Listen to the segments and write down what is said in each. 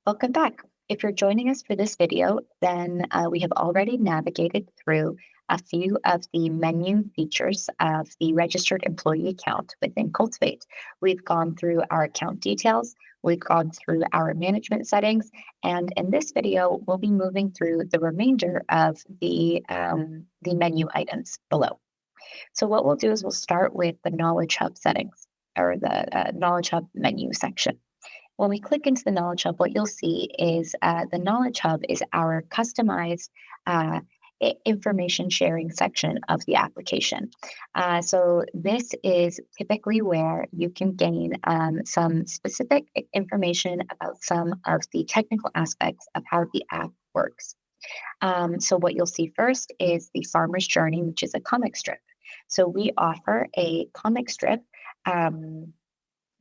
Welcome back. If you're joining us for this video, then we have already navigated through a few of the menu features of the registered employee account within Coldtivate. We've gone through our account details, we've gone through our management settings, and in this video, we'll be moving through the remainder of the menu items below. So what we'll do is we'll start with the Knowledge Hub settings, or the Knowledge Hub menu section. When we click into the Knowledge Hub, what you'll see is the Knowledge Hub is our customized uh, information sharing section of the application. So this is typically where you can gain some specific information about some of the technical aspects of how the app works. So what you'll see first is the Farmer's Journey, which is a comic strip. So we offer a comic strip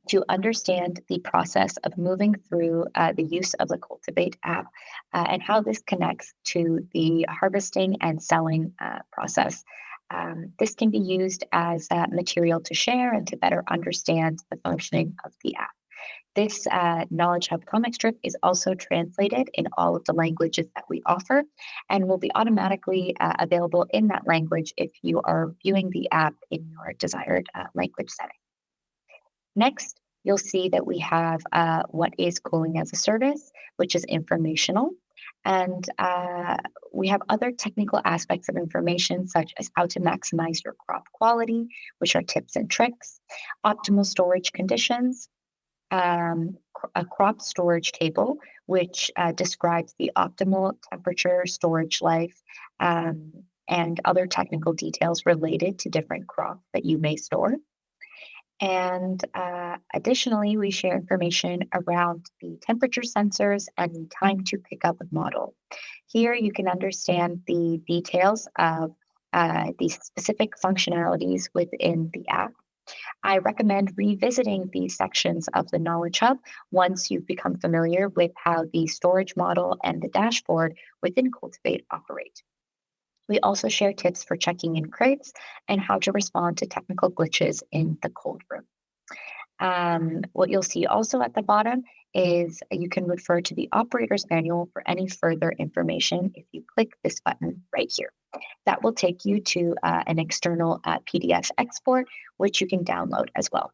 to understand the process of moving through the use of the Coldtivate app and how this connects to the harvesting and selling process. This can be used as material to share and to better understand the functioning of the app. This Knowledge Hub comic strip is also translated in all of the languages that we offer and will be automatically available in that language if you are viewing the app in your desired language setting. Next, you'll see that we have what is Cooling as a Service, which is informational. And we have other technical aspects of information, such as how to maximize your crop quality, which are tips and tricks, optimal storage conditions, a crop storage table, which describes the optimal temperature, storage life, and other technical details related to different crops that you may store. And additionally, we share information around the temperature sensors and the time to pick up a model. Here, you can understand the details of the specific functionalities within the app. I recommend revisiting these sections of the Knowledge Hub once you've become familiar with how the storage model and the dashboard within Coldtivate operate. We also share tips for checking in crates and how to respond to technical glitches in the cold room. What you'll see also at the bottom is you can refer to the operator's manual for any further information if you click this button right here. That will take you to an external PDF export, which you can download as well.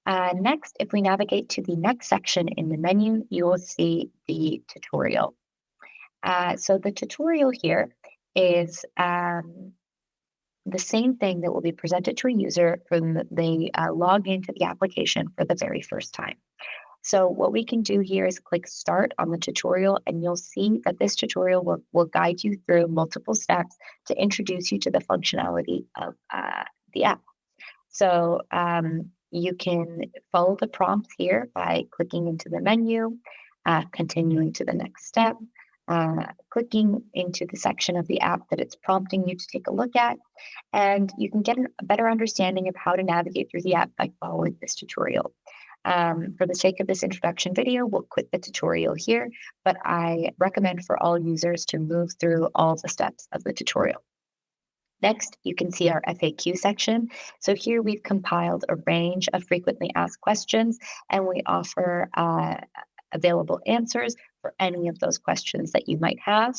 Next, if we navigate to the next section in the menu, you will see the tutorial. So the tutorial here is the same thing that will be presented to a user when they log into the application for the very first time. So what we can do here is click Start on the tutorial, and you'll see that this tutorial will guide you through multiple steps to introduce you to the functionality of the app. So you can follow the prompts here by clicking into the menu, continuing to the next step, clicking into the section of the app that it's prompting you to take a look at, and you can get a better understanding of how to navigate through the app by following this tutorial. For the sake of this introduction video, we'll quit the tutorial here, but I recommend for all users to move through all the steps of the tutorial. Next, you can see our FAQ section. So here we've compiled a range of frequently asked questions, and we offer available answers for any of those questions that you might have.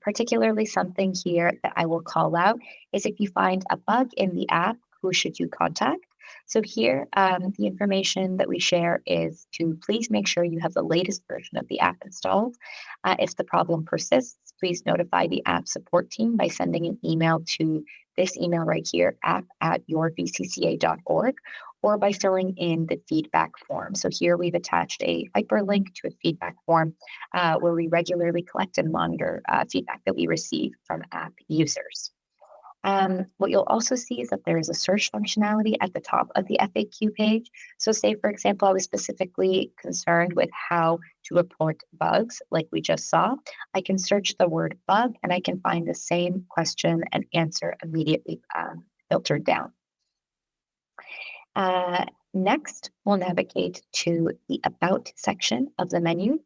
Particularly something here that I will call out is if you find a bug in the app, who should you contact? So here, the information that we share is to please make sure you have the latest version of the app installed. If the problem persists, please notify the app support team by sending an email to this email right here, app@yourvcca.org, or by filling in the feedback form. So here we've attached a hyperlink to a feedback form where we regularly collect and monitor feedback that we receive from app users. What you'll also see is that there is a search functionality at the top of the FAQ page. So say, for example, I was specifically concerned with how to report bugs like we just saw. I can search the word bug and I can find the same question and answer immediately filtered down. Next, we'll navigate to the About section of the menu.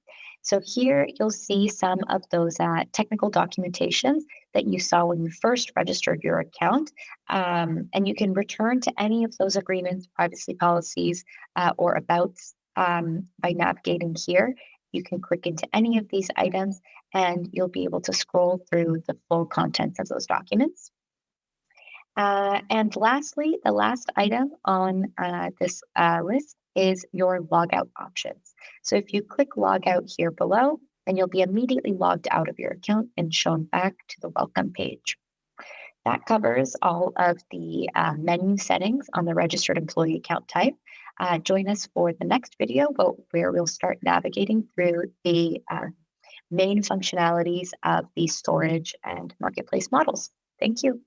So here you'll see some of those technical documentations that you saw when you first registered your account. And you can return to any of those agreements, privacy policies, or abouts By navigating here, you can click into any of these items and you'll be able to scroll through the full contents of those documents. And lastly, the last item on this list is your logout options. So if you click logout here below, then you'll be immediately logged out of your account and shown back to the welcome page. That covers all of the menu settings on the registered employee account type. Join us for the next video where we'll start navigating through the main functionalities of the storage and marketplace models. Thank you.